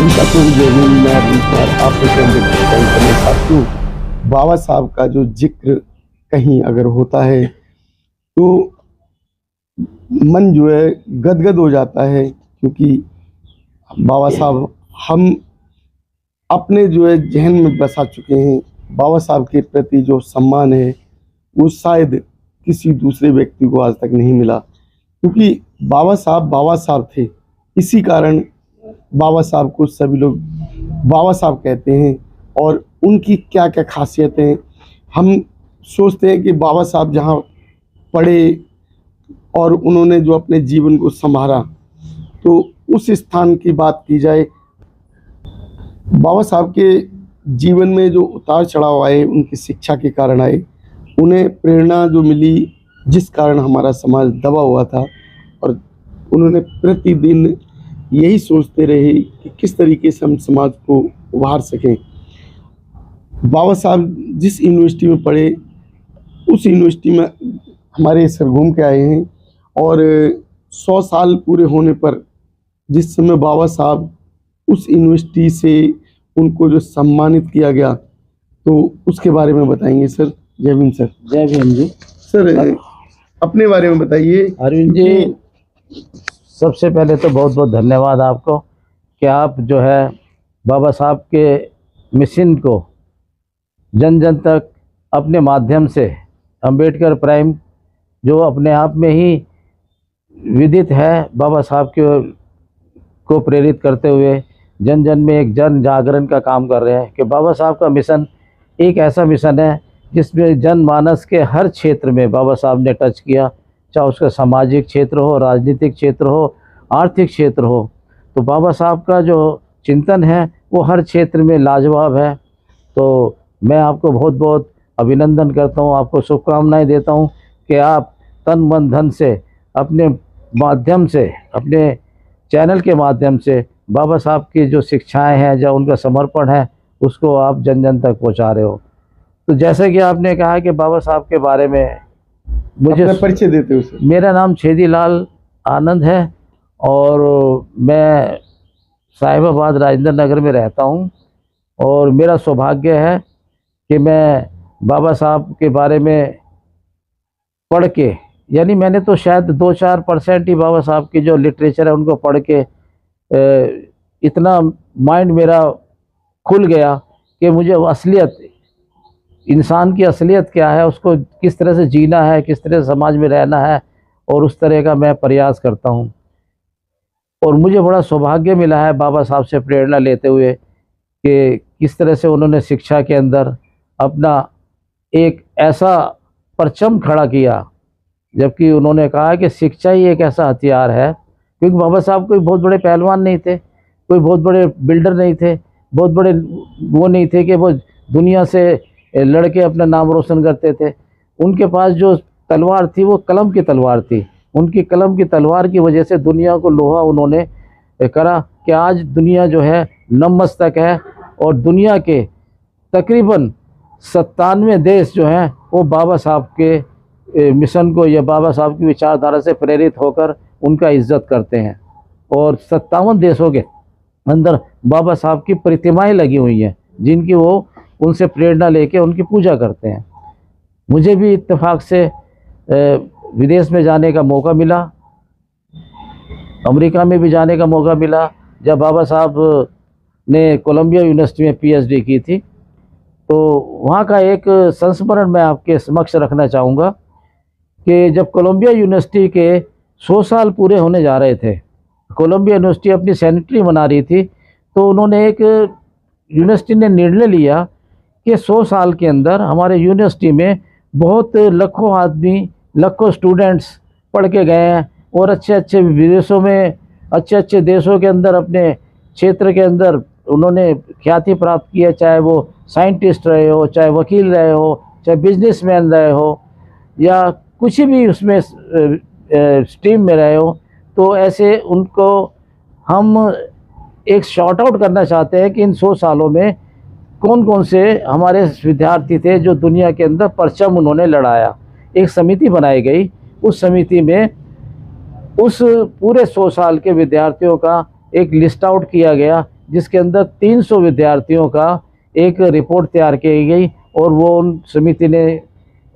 सभी साथियों को जय हिंद। मैं अरविंद कुमार आपके करने साथियों, बाबा साहब का जो जिक्र कहीं अगर होता है तो मन जो है गदगद हो जाता है, क्योंकि बाबा साहब हम अपने जो है जहन में बसा चुके हैं। बाबा साहब के प्रति जो सम्मान है वो शायद किसी दूसरे व्यक्ति को आज तक नहीं मिला, क्योंकि बाबा साहब थे। इसी कारण बाबा साहब को सभी लोग बाबा साहब कहते हैं। और उनकी क्या क्या खासियतें, हम सोचते हैं कि बाबा साहब जहाँ पढ़े और उन्होंने जो अपने जीवन को संभाला, तो उस स्थान की बात की जाए। बाबा साहब के जीवन में जो उतार चढ़ाव आए उनकी शिक्षा के कारण आए, उन्हें प्रेरणा जो मिली जिस कारण हमारा समाज दबा हुआ था, और उन्होंने प्रतिदिन यही सोचते रहे कि किस तरीके से हम समाज को उभार सकें। बाबा साहब जिस यूनिवर्सिटी में पढ़े उस यूनिवर्सिटी में हमारे सर घूम के आए हैं, और 100 साल पूरे होने पर जिस समय बाबा साहब उस यूनिवर्सिटी से उनको जो सम्मानित किया गया, तो उसके बारे में बताएंगे सर। जय भीम सर। जय भीम जी। सर अपने बारे में बताइए। अरविंद जी, सबसे पहले तो बहुत बहुत धन्यवाद आपको कि आप जो है बाबा साहब के मिशन को जन जन तक अपने माध्यम से, अंबेडकर प्राइम जो अपने आप में ही विदित है, बाबा साहब को प्रेरित करते हुए जन जन में एक जन जागरण का काम कर रहे हैं कि बाबा साहब का मिशन एक ऐसा मिशन है जिसमें जनमानस के हर क्षेत्र में बाबा साहब ने टच किया, चाहे उसका सामाजिक क्षेत्र हो, राजनीतिक क्षेत्र हो, आर्थिक क्षेत्र हो। तो बाबा साहब का जो चिंतन है वो हर क्षेत्र में लाजवाब है। तो मैं आपको बहुत बहुत अभिनंदन करता हूँ, आपको शुभकामनाएं देता हूँ कि आप तन मन धन से अपने माध्यम से, अपने चैनल के माध्यम से बाबा साहब की जो शिक्षाएं हैं, जो उनका समर्पण है, उसको आप जन जन तक पहुँचा रहे हो। तो जैसे कि आपने कहा कि बाबा साहब के बारे में मुझे परिचय देते हो सर। मेरा नाम छेदीलाल आनंद है और मैं साहिबाबाद राजेंद्र नगर में रहता हूं। और मेरा सौभाग्य है कि मैं बाबा साहब के बारे में पढ़ के, यानी मैंने तो शायद 2-4% ही बाबा साहब की जो लिटरेचर है उनको पढ़ के इतना माइंड मेरा खुल गया कि मुझे असलियत, इंसान की असलियत क्या है, उसको किस तरह से जीना है, किस तरह से समाज में रहना है, और उस तरह का मैं प्रयास करता हूं। और मुझे बड़ा सौभाग्य मिला है बाबा साहब से प्रेरणा लेते हुए कि किस तरह से उन्होंने शिक्षा के अंदर अपना एक ऐसा परचम खड़ा किया, जबकि उन्होंने कहा कि शिक्षा ही एक ऐसा हथियार है। क्योंकि बाबा साहब कोई बहुत बड़े पहलवान नहीं थे, कोई बहुत बड़े बिल्डर नहीं थे, बहुत बड़े वो नहीं थे कि वो दुनिया से लड़के अपना नाम रोशन करते थे। उनके पास जो तलवार थी वो कलम की तलवार थी। उनकी कलम की तलवार की वजह से दुनिया को लोहा उन्होंने करा कि आज दुनिया जो है नतमस्तक है, और दुनिया के तकरीबन 97 देश जो हैं वो बाबा साहब के मिशन को या बाबा साहब की विचारधारा से प्रेरित होकर उनका इज्जत करते हैं। और 57 देशों के अंदर बाबा साहब की प्रतिमाएं लगी हुई हैं, जिनकी वो उनसे प्रेरणा लेके उनकी पूजा करते हैं। मुझे भी इत्तेफाक से विदेश में जाने का मौका मिला, अमेरिका में भी जाने का मौका मिला। जब बाबा साहब ने कोलंबिया यूनिवर्सिटी में पीएचडी की थी, तो वहाँ का एक संस्मरण मैं आपके समक्ष रखना चाहूँगा कि जब कोलंबिया यूनिवर्सिटी के 100 साल पूरे होने जा रहे थे, कोलंबिया यूनिवर्सिटी अपनी सेनेटरी बना रही थी, तो उन्होंने एक यूनिवर्सिटी ने निर्णय लिया कि 100 साल के अंदर हमारे यूनिवर्सिटी में बहुत लाखों आदमी, लाखों स्टूडेंट्स पढ़ के गए हैं और अच्छे अच्छे विदेशों में, अच्छे अच्छे देशों के अंदर, अपने क्षेत्र के अंदर उन्होंने ख्याति प्राप्त की है। चाहे वो साइंटिस्ट रहे हो, चाहे वकील रहे हो, चाहे बिजनेसमैन रहे हो, या कुछ भी उसमें स्ट्रीम में रहे हो। तो ऐसे उनको हम एक शॉर्ट आउट करना चाहते हैं कि इन 100 सालों में कौन कौन से हमारे विद्यार्थी थे जो दुनिया के अंदर परचम उन्होंने लड़ाया। एक समिति बनाई गई, उस समिति में उस पूरे 100 साल के विद्यार्थियों का एक लिस्ट आउट किया गया जिसके अंदर 300 विद्यार्थियों का एक रिपोर्ट तैयार की गई और वो उन समिति ने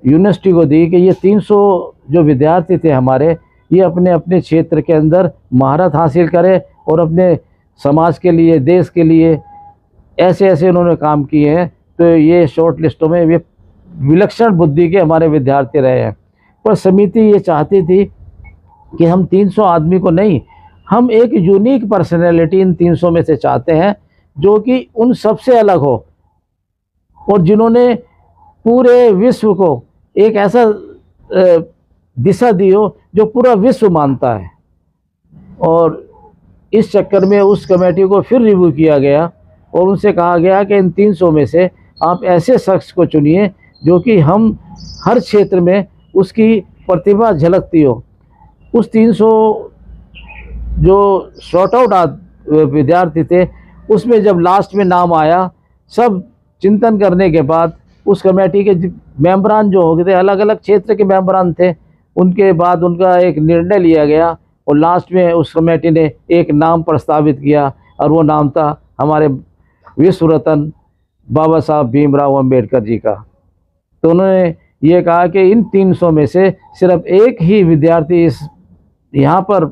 यूनिवर्सिटी को दी कि ये 300 जो विद्यार्थी थे हमारे, ये अपने अपने क्षेत्र के अंदर महारत हासिल करें और अपने समाज के लिए, देश के लिए ऐसे ऐसे उन्होंने काम किए हैं। तो ये शॉर्ट लिस्टों में ये विलक्षण बुद्धि के हमारे विद्यार्थी रहे हैं। पर समिति ये चाहती थी कि हम 300 आदमी को नहीं, हम एक यूनिक पर्सनैलिटी इन 300 में से चाहते हैं जो कि उन सबसे अलग हो और जिन्होंने पूरे विश्व को एक ऐसा दिशा दी हो जो पूरा विश्व मानता है। और इस चक्कर में उस कमेटी को फिर रिव्यू किया गया और उनसे कहा गया कि इन 300 में से आप ऐसे शख्स को चुनिए जो कि हम हर क्षेत्र में उसकी प्रतिभा झलकती हो। उस 300 जो शॉर्ट आउट विद्यार्थी थे उसमें जब लास्ट में नाम आया, सब चिंतन करने के बाद उस कमेटी के मेंबरान जो हो गए थे, अलग अलग क्षेत्र के मेंबरान थे, उनके बाद उनका एक निर्णय लिया गया और लास्ट में उस कमेटी ने एक नाम प्रस्तावित किया और वो नाम था हमारे विश्व रत्न बाबा साहब भीमराव अम्बेडकर जी का। तो उन्होंने ये कहा कि इन 300 में से सिर्फ एक ही विद्यार्थी इस यहाँ पर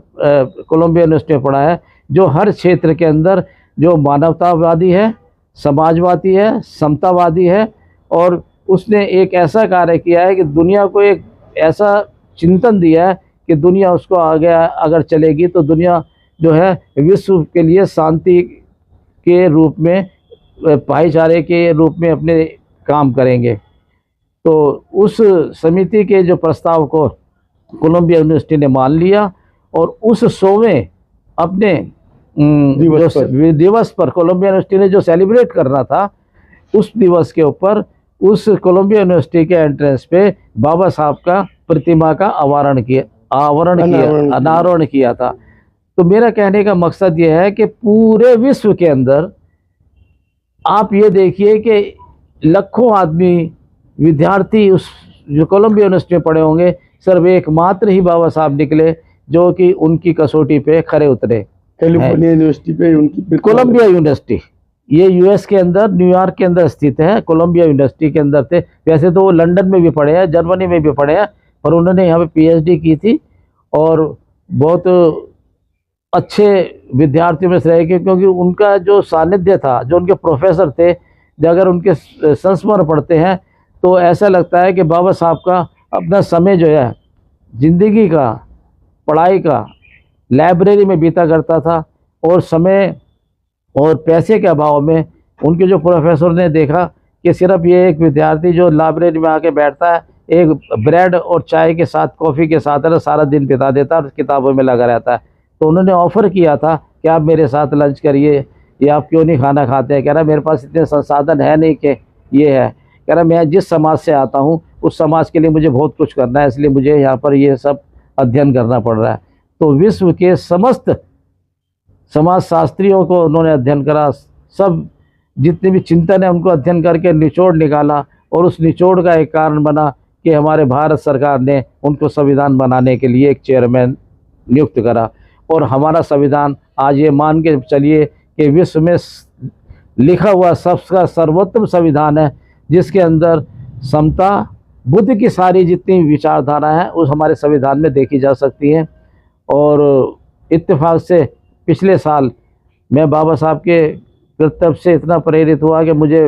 कोलंबिया यूनिवर्सिटी में पढ़ा है जो हर क्षेत्र के अंदर जो मानवतावादी है, समाजवादी है, समतावादी है और उसने एक ऐसा कार्य किया है कि दुनिया को एक ऐसा चिंतन दिया है कि दुनिया उसको आगे अगर चलेगी तो दुनिया जो है विश्व के लिए शांति के रूप में, भाईचारे के रूप में अपने काम करेंगे। तो उस समिति के जो प्रस्ताव को कोलंबिया यूनिवर्सिटी ने मान लिया और उस 100वें अपने दिवस पर कोलंबिया यूनिवर्सिटी ने जो सेलिब्रेट करना था, उस दिवस के ऊपर उस कोलंबिया यूनिवर्सिटी के एंट्रेंस पे बाबा साहब का प्रतिमा का अनावरण किया था। तो मेरा कहने का मकसद ये है कि पूरे विश्व के अंदर आप ये देखिए कि लाखों आदमी विद्यार्थी उस जो कोलंबिया यूनिवर्सिटी में पढ़े होंगे, सिर्फ एकमात्र ही बाबा साहब निकले जो कि उनकी कसौटी पे खरे उतरे। कैलिफोर्निया यूनिवर्सिटी पे उनकी कोलंबिया यूनिवर्सिटी, ये यूएस के अंदर न्यूयॉर्क के अंदर स्थित है। कोलंबिया यूनिवर्सिटी के अंदर थे। वैसे तो वो लंदन में भी पढ़े हैं, जर्मनी में भी पढ़े हैं, पर उन्होंने यहाँ पे पीएचडी की थी और बहुत अच्छे विद्यार्थियों में से रहे क्योंकि उनका जो सानिध्य था, जो उनके प्रोफेसर थे, अगर उनके संस्मरण पढ़ते हैं तो ऐसा लगता है कि बाबा साहब का अपना समय जो है ज़िंदगी का, पढ़ाई का लाइब्रेरी में बीता करता था और समय और पैसे के अभाव में उनके जो प्रोफेसर ने देखा कि सिर्फ ये एक विद्यार्थी जो लाइब्रेरी में आके बैठता है, एक ब्रेड और चाय के साथ, कॉफ़ी के साथ सारा दिन बिता देता है, किताबों में लगा रहता है। तो उन्होंने ऑफ़र किया था कि आप मेरे साथ लंच करिए या आप क्यों नहीं खाना खाते हैं। कह रहा मेरे पास इतने संसाधन है नहीं कि ये है। कह रहा मैं जिस समाज से आता हूँ उस समाज के लिए मुझे बहुत कुछ करना है, इसलिए मुझे यहाँ पर ये सब अध्ययन करना पड़ रहा है। तो विश्व के समस्त समाज शास्त्रियों को उन्होंने अध्ययन करा, सब जितने भी चिंतन है उनको अध्ययन करके निचोड़ निकाला और उस निचोड़ का एक कारण बना कि हमारे भारत सरकार ने उनको संविधान बनाने के लिए एक चेयरमैन नियुक्त करा। और हमारा संविधान आज ये मान के चलिए कि विश्व में लिखा हुआ सबका सर्वोत्तम संविधान है, जिसके अंदर समता, बुद्ध की सारी जितनी विचारधारा है उस हमारे संविधान में देखी जा सकती हैं। और इत्तेफाक से पिछले साल मैं बाबा साहब के कर्तव्य से इतना प्रेरित हुआ कि मुझे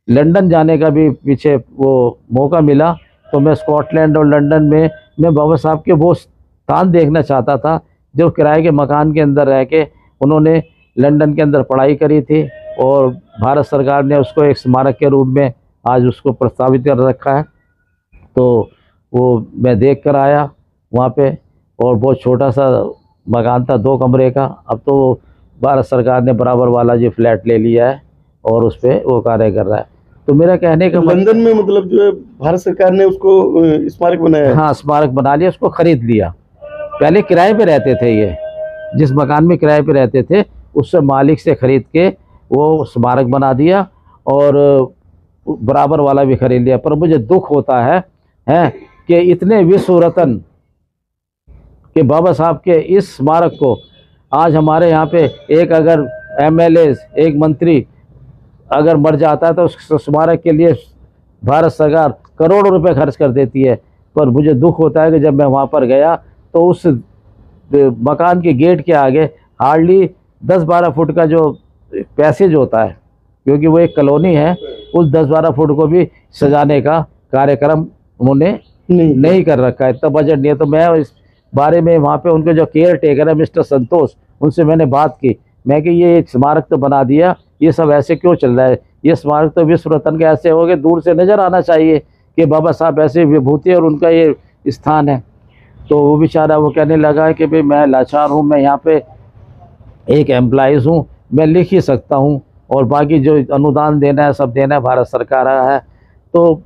लंदन जाने का भी पीछे वो मौका मिला। तो मैं स्कॉटलैंड और लंदन में मैं बाबा साहब के वो स्थान देखना चाहता था जो किराए के मकान के अंदर रह के उन्होंने लंदन के अंदर पढ़ाई करी थी और भारत सरकार ने उसको एक स्मारक के रूप में आज उसको प्रस्तावित कर रखा है। तो वो मैं देख कर आया वहाँ पे और बहुत छोटा सा मकान था, 2 कमरे का। अब तो भारत सरकार ने बराबर वाला जी फ्लैट ले लिया है और उस पर वो कार्य कर रहा है। तो मेरा कहने का लंदन में मतलब जो है भारत सरकार ने उसको स्मारक बनाया है। हाँ, स्मारक बना लिया, उसको खरीद लिया। पहले किराए पे रहते थे, ये जिस मकान में किराए पे रहते थे उससे मालिक से खरीद के वो स्मारक बना दिया और बराबर वाला भी खरीद लिया। पर मुझे दुख होता है कि इतने विश्व रत्न के बाबा साहब के इस स्मारक को आज हमारे यहाँ पे एक अगर एमएलए, एक मंत्री अगर मर जाता है तो उस स्मारक के लिए भारत सरकार करोड़ों रुपए खर्च कर देती है। पर मुझे दुख होता है कि जब मैं वहाँ पर गया तो उस मकान के गेट के आगे हार्डली 10-12 फुट का जो पैसेज होता है, क्योंकि वो एक कॉलोनी है, उस 10-12 फुट को भी सजाने का कार्यक्रम उन्होंने नहीं कर रखा है, इतना बजट नहीं है। तो मैं इस बारे में वहाँ पे उनके जो केयर टेकर है मिस्टर संतोष, उनसे मैंने बात की। मैं कि ये एक स्मारक तो बना दिया, ये सब ऐसे क्यों चल रहा है? ये स्मारक तो विश्व रत्न के ऐसे हो गए, दूर से नज़र आना चाहिए कि बाबा साहब ऐसे विभूति है और उनका ये स्थान है। तो वो बेचारा वो कहने लगा है कि भाई मैं लाचार हूँ, मैं यहाँ पे एक एम्प्लॉइज़ हूँ, मैं लिख ही सकता हूँ और बाकी जो अनुदान देना है सब देना है भारत सरकार है। तो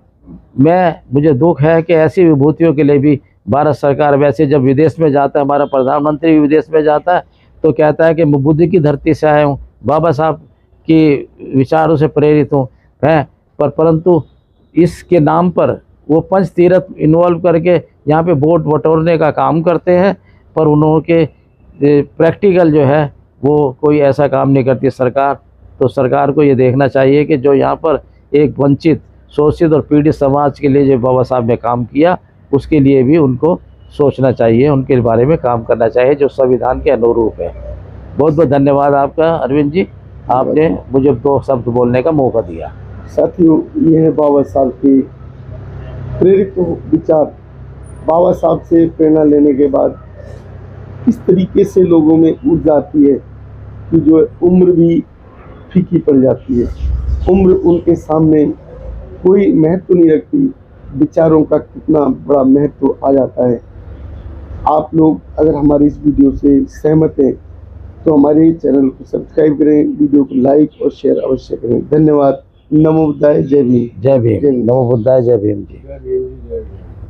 मुझे दुख है कि ऐसी विभूतियों के लिए भी भारत सरकार, वैसे जब विदेश में जाता है, हमारा प्रधानमंत्री भी विदेश में जाता है तो कहता है कि मैं बुद्ध की धरती से आया हूँ, बाबा साहब की विचारों से प्रेरित हूँ, हैं। परंतु इसके नाम पर वो पंच तीर्थ इन्वॉल्व करके यहाँ पे वोट बटोरने का काम करते हैं, पर उन्होंने प्रैक्टिकल जो है वो कोई ऐसा काम नहीं करती सरकार। तो सरकार को ये देखना चाहिए कि जो यहाँ पर एक वंचित, शोषित और पीड़ित समाज के लिए जो बाबा साहब ने काम किया, उसके लिए भी उनको सोचना चाहिए, उनके बारे में काम करना चाहिए जो संविधान के अनुरूप है। बहुत बहुत धन्यवाद आपका अरविंद जी, आपने मुझे 2 शब्द बोलने का मौका दिया। साथियों, ये है बाबा साहब के प्रेरित विचार। बाबा साहब से प्रेरणा लेने के बाद इस तरीके से लोगों में ऊर्जा आती है कि जो उम्र भी फीकी पड़ जाती है। उम्र उनके सामने कोई महत्व नहीं रखती, विचारों का कितना बड़ा महत्व आ जाता है। आप लोग अगर हमारी इस वीडियो से सहमत हैं तो हमारे चैनल को सब्सक्राइब करें, वीडियो को लाइक और शेयर अवश्य करें। धन्यवाद। नमो बुद्धाय, जय भीम। जय भीम। नमो बुद्धाय, जय भीम जी। जय भीम।